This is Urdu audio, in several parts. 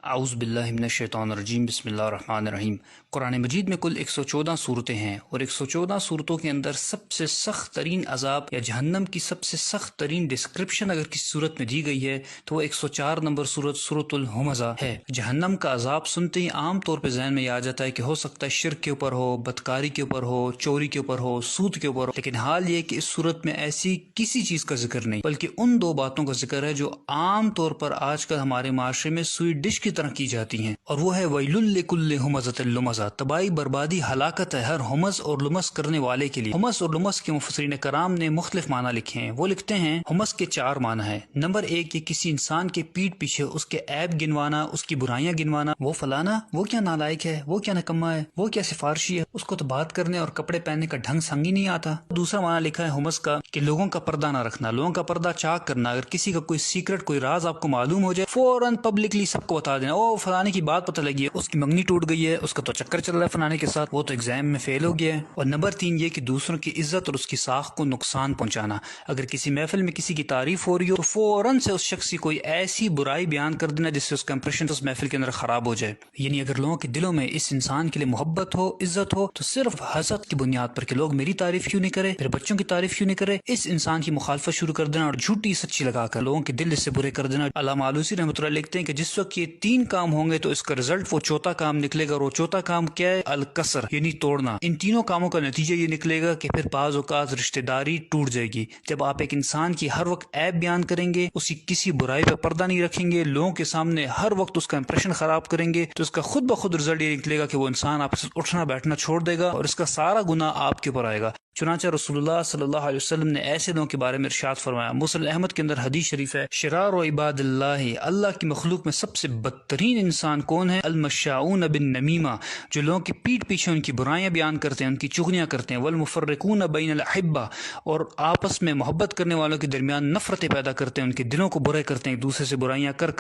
اعوذ باللہ من الشیطان الرجیم بسم اللہ الرحمن الرحیم۔ قرآن مجید میں کل 114 صورتیں ہیں اور 114 صورتوں کے اندر سب سے سخت ترین عذاب یا جہنم کی سب سے سخت ترین ڈسکرپشن اگر کسی صورت میں دی گئی ہے تو وہ 104 نمبر صورت سورۃ الہمزہ ہے۔ جہنم کا عذاب سنتے ہی عام طور پہ ذہن میں یہ آ جاتا ہے کہ ہو سکتا ہے شرک کے اوپر ہو، بدکاری کے اوپر ہو، چوری کے اوپر ہو، سود کے اوپر ہو، لیکن حال یہ کہ اس صورت میں ایسی کسی چیز کا ذکر نہیں بلکہ ان دو باتوں کا ذکر ہے جو عام طور پر آج کل ہمارے معاشرے میں سویٹ ڈش کی طرح کی جاتی ہیں، اور وہ ہے ویل لکل ہمزۃ لمزہ، تباہی بربادی ہلاکت ہے ہر ہمز اور لمز کرنے والے کے لیے۔ ہمز اور لمز کے مفسرین کرام نے مختلف معنی لکھے ہیں۔ وہ لکھتے ہیں ہمز کے 4 معنی ہیں۔ نمبر 1، یہ کسی انسان کے پیٹ پیچھے اس کے عیب گنوانا، اس کی برائیاں گنوانا، وہ فلانا وہ کیا نالائق ہے، وہ کیا نکما ہے، وہ کیا سفارشی ہے، اس کو تو بات کرنے اور کپڑے پہننے کا ڈھنگ سنگ ہی نہیں آتا۔ دوسرا معنی لکھا ہے ہمز کا کہ لوگوں کا پردہ نہ رکھنا، لوگوں کا پردہ چاک کرنا، اگر کسی کا کوئی سیکرٹ کوئی راز آپ کو معلوم ہو جائے فوراً پبلکلی سب کو بتا دینا، او فلانے کی بات پتہ لگی ہے، اس کی منگنی ٹوٹ گئی ہے، اس کا تو چکر چل رہا ہے فلانے کے ساتھ، وہ تو ایگزام میں فیل ہو گیا ہے۔ اور نمبر 3 یہ کہ دوسروں کی عزت اور اس کی ساخت کو نقصان پہنچانا، اگر کسی محفل میں کسی کی تعریف ہو رہی ہو تو فوراً سے اس شخص کی کوئی ایسی برائی بیان کر دینا جس سے اس کا امپریشن اس محفل کے اندر خراب ہو جائے۔ یعنی اگر لوگوں کے دلوں میں اس انسان کے لیے محبت ہو، عزت ہو، تو صرف حسد کی بنیاد پر کہ لوگ میری تعریف کیوں نہیں کرے، پھر بچوں کی تعریف کیوں نہیں کرے، اس انسان کی مخالفت شروع کر دینا اور جھوٹی سچی لگا کر لوگوں کے دل اس سے برے کر دینا۔ علامہ آلوسی رحمۃ اللہ لکھتے ہیں کہ جس وقت یہ 3 کام ہوں گے تو اس کا رزلٹ وہ چوتھا کام نکلے گا، اور وہ چوتھا کام کیا ہے؟ الکسر، یعنی توڑنا۔ ان تینوں کاموں کا نتیجہ یہ نکلے گا کہ پھر بعض اوقات رشتہ داری ٹوٹ جائے گی۔ جب آپ ایک انسان کی ہر وقت عیب بیان کریں گے، اس کی کسی برائی پہ پردہ نہیں رکھیں گے، لوگوں کے سامنے ہر وقت اس کا امپریشن خراب کریں گے، تو اس کا خود بخود رزلٹ یہ نکلے گا کہ وہ انسان آپ سے اٹھنا بیٹھنا چھوڑ دے گا اور اس کا سارا گناہ آپ کے اوپر آئے گا۔ چنانچہ رسول اللہ صلی اللہ علیہ وسلم نے ایسے لوگوں کے بارے میں ارشاد فرمایا، مسلم احمد کے اندر حدیث شریف ہے، شرار و عباد اللہ کی مخلوق میں سب سے بدترین انسان کون ہے؟ المشاؤون بالنمیمہ، جو لوگوں کی پیٹ پیچھے ان کی برائیاں بیان کرتے ہیں، ان کی چغلیاں کرتے ہیں، والمفرقون بین الاحبہ، اور آپس میں محبت کرنے والوں کے درمیان نفرتیں پیدا کرتے ہیں، ان کے دلوں کو برے کرتے ہیں ایک دوسرے سے برائیاں کر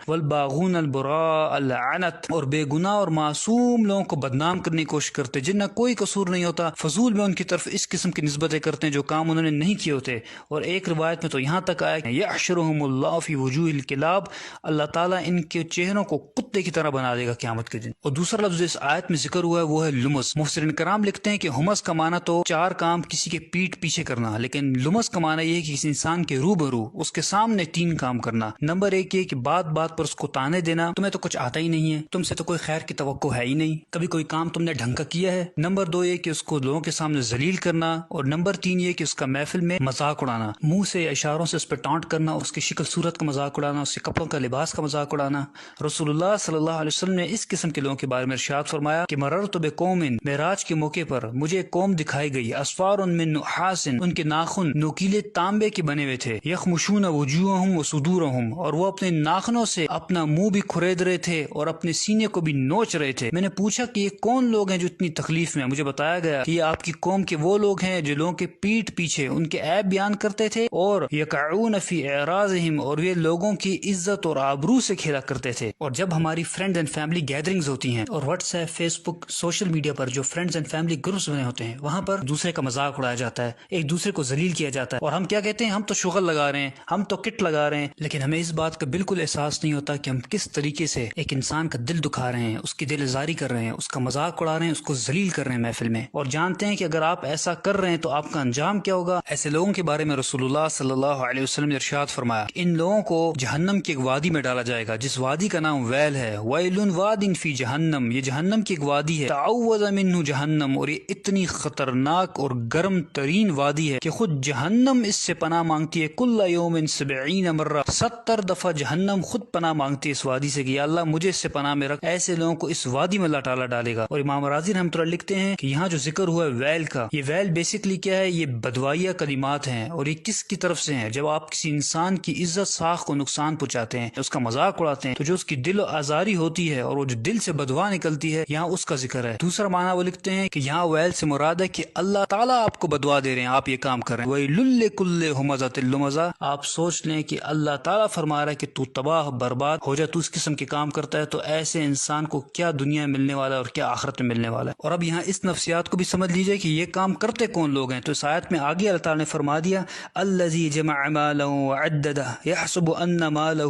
والباغون البراء اللعنت، اور بے گناہ اور معصوم لوگوں کو بدنام کرنے کی کوشش کرتے جن کا کوئی قصور نہیں ہوتا، فضول میں ان کی طرف اس قسم کی نسبتیں کرتے ہیں جو کام انہوں نے نہیں کیے ہوتے۔ اور ایک روایت میں تو یہاں تک آیا کہ یحشرہم اللہ فی وجوہ الکلاب، اللہ تعالیٰ ان کے چہروں کو کتے کی طرح بنا دے گا قیامت کے دن۔ اور دوسرا لفظ اس آیت میں ذکر ہوا ہے وہ ہے لمز۔ مفسرین کرام لکھتے ہیں کہ ہمز کا معنی تو 4 کام کسی کے پیٹ پیچھے کرنا، لیکن لمز کا معنی یہ ہے کہ کسی انسان کے روبرو اس کے سامنے 3 کام کرنا۔ نمبر 1 یہ کہ بات بات پر اس کو تانے دینا، تمہیں تو کچھ آتا ہی نہیں ہے، تم سے تو کوئی خیر کی توقع ہے ہی نہیں، کبھی کوئی کام تم نے ڈھنگ کا کیا ہے۔ نمبر 2 یہ کہ اس کو لوگوں کے سامنے ذلیل کرنا، اور نمبر 3 یہ کہ اس کا محفل میں مذاق اڑانا، منہ سے اشاروں سے اس پہ ٹانٹ کرنا، اس کی شکل صورت کا مذاق اڑانا، اس کے کپڑوں کا لباس کا مذاق اڑانا۔ رسول اللہ صلی اللہ علیہ وسلم نے اس قسم کے لوگوں کے بارے میں ارشاد فرمایا کہ مررت بقوم، معراج کے موقع پر مجھے ایک قوم دکھائی گئی، اسفار من نحاس، ان کے ناخن نوکیلے تانبے کے بنے ہوئے تھے، یخمشون وجوہہم وصدورہم، اور وہ اپنے ناخنوں سے اپنا منہ بھی کھرید رہے تھے اور اپنے سینے کو بھی نوچ رہے تھے۔ میں نے پوچھا کہ یہ کون لوگ ہیں جو اتنی تکلیف میں ہیں؟ مجھے بتایا گیا کہ یہ آپ کی قوم کے وہ لوگ ہیں جو لوگوں کے پیٹ پیچھے ان کے عیب بیان کرتے تھے، اور یقعون فی اعراضہم، اور یہ لوگوں کی عزت اور آبرو سے کھیلا کرتے تھے۔ اور جب ہماری فرینڈز اینڈ فیملی گیدرنگز ہوتی ہیں، اور واٹس ایپ، فیس بک، سوشل میڈیا پر جو فرینڈز اینڈ فیملی گروپس بنے ہوتے ہیں، وہاں پر دوسرے کا مذاق اڑایا جاتا ہے، ایک دوسرے کو ذلیل کیا جاتا ہے، اور ہم کیا کہتے ہیں؟ ہم تو شغل لگا رہے ہیں، ہم تو کٹ لگا رہے ہیں، لیکن ہمیں اس بات کا بالکل احساس نہیں ہوتا کہ ہم کس طریقے سے ایک انسان کا دل دکھا رہے ہیں، اس کی دل آزاری کر رہے ہیں، اس کا مذاق اڑا رہے ہیں، اس کو ذلیل کر رہے ہیں محفل میں، اور جانتے ہیں کہ اگر آپ ایسا کر رہے ہیں تو آپ کا انجام کیا ہوگا۔ ایسے لوگوں کے بارے میں رسول اللہ صلی اللہ علیہ وسلم نے ارشاد فرمایا کہ ان لوگوں کو جہنم کی ایک وادی میں ڈالا جائے گا جس وادی کا نام ویل ہے، ویل واد فی جہنم، یہ جہنم کی ایک وادی ہے، تعوذ منہ جہنم، اور یہ اتنی خطرناک اور گرم ترین وادی ہے کہ خود جہنم اس سے پناہ مانگتی ہے، کل یوم 70 مرہ، 70 دفعہ جہنم خود پناہ مانگتی ہے اس وادی سے کہ یا اللہ مجھے اس سے پناہ میں رکھ۔ ایسے لوگوں کو اس وادی میں اللہ تعالیٰ ڈالے گا۔ اور امام راضی رحمۃ اللہ لکھتے ہیں کہ یہاں جو ذکر ہوا ہے ویل کا، یہ ویل بیسکلی کیا ہے؟ یہ بدوائیہ کلمات ہیں، اور یہ کس کی طرف سے ہیں؟ جب آپ کسی انسان کی عزت ساخت کو نقصان پہنچاتے ہیں، اس کا مذاق اڑاتے ہیں، تو جو اس کی دل آزاری ہوتی ہے اور وہ جو دل سے بدوا نکلتی ہے، یہاں اس کا ذکر ہے۔ دوسرا معنی وہ لکھتے ہیں کہ یہاں ویل سے مراد ہے کہ اللہ تعالیٰ آپ کو بدوا دے رہے ہیں، آپ یہ کام کر رہے ہیں، ویل لکل ہمزۃ لمزہ، آپ سوچ لیں کہ اللہ تعالیٰ فرما رہا ہے کہ تو تباہ برباد ہو جا، تو اس قسم کے کام کرتا ہے، تو ایسے انسان کو کیا دنیا میں ملنے والا ہے اور کیا آخرت میں ملنے والا ہے۔ اور اب یہاں اس نفسیات کو بھی سمجھ لیجئے کہ یہ کام کر کرتے کون لوگ ہیں؟ تو اس آیت میں آگے اللہ تعالیٰ نے فرما دیا الذی جمع مالا وعددہ یحسب ان مالہ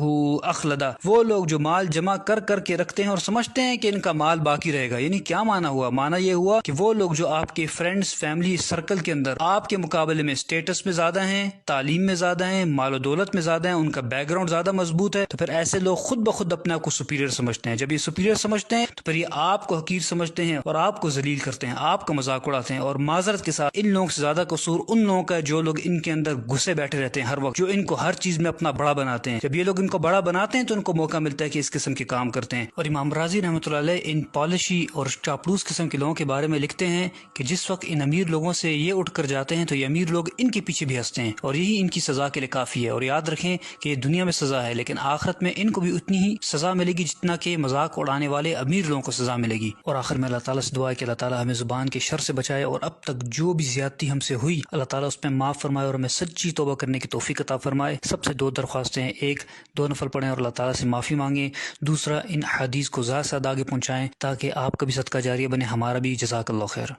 اخلدہ، وہ لوگ جو مال جمع کر کر کے رکھتے ہیں اور سمجھتے ہیں کہ ان کا مال باقی رہے گا۔ یعنی کیا معنی ہوا؟ معنی یہ ہوا کہ وہ لوگ جو آپ کے فرینڈز فیملی سرکل کے اندر آپ کے مقابلے میں اسٹیٹس میں زیادہ ہیں، تعلیم میں زیادہ ہیں، مال و دولت میں زیادہ ہیں، ان کا بیک گراؤنڈ زیادہ مضبوط ہے، تو پھر ایسے لوگ خود بخود اپنے آپ کو سپیریئر سمجھتے ہیں۔ جب یہ سپیریئر سمجھتے ہیں تو پھر یہ آپ کو حقیر سمجھتے ہیں اور آپ کو ذلیل کرتے ہیں، آپ کا مذاق اڑاتے ہیں۔ اور معذرت کے ساتھ ان لوگوں سے زیادہ قصور ان لوگوں کا ہے جو لوگ ان کے اندر گھسے بیٹھے رہتے ہیں ہر وقت، جو ان کو ہر چیز میں اپنا بڑا بناتے ہیں۔ جب یہ لوگ ان کو بڑا بناتے ہیں تو ان کو موقع ملتا ہے کہ اس قسم کے کام کرتے ہیں۔ اور امام رازی رحمۃ اللہ علیہ ان پالشی اور چاپلوس قسم کے لوگوں کے بارے میں لکھتے ہیں کہ جس وقت ان امیر لوگوں سے یہ اٹھ کر جاتے ہیں تو یہ امیر لوگ ان کے پیچھے بھی ہنستے ہیں، اور یہی ان کی سزا کے لیے کافی ہے۔ اور یاد رکھیں کہ یہ دنیا میں سزا ہے، لیکن آخرت میں ان کو بھی اتنی ہی سزا ملے گی جتنا کہ مذاق اڑانے والے امیر لوگوں کو سزا ملے گی۔ اور آخر میں اللہ تعالیٰ سے دعا ہے کہ اللہ تعالیٰ ہمیں زبان کے شر سے بچائے، اور اب تک جو بھی زیادتی ہم سے ہوئی اللہ تعالیٰ اس میں معاف فرمائے اور ہمیں سچی توبہ کرنے کی توفیق عطا فرمائے۔ سب سے دو درخواستیں ہیں، ایک 2 نفل پڑھیں اور اللہ تعالیٰ سے معافی مانگیں، دوسرا ان حدیث کو زیادہ سے زیادہ آگے پہنچائیں تاکہ آپ کا بھی صدقہ جاریہ بنے، ہمارا بھی۔ جزاک اللہ خیر۔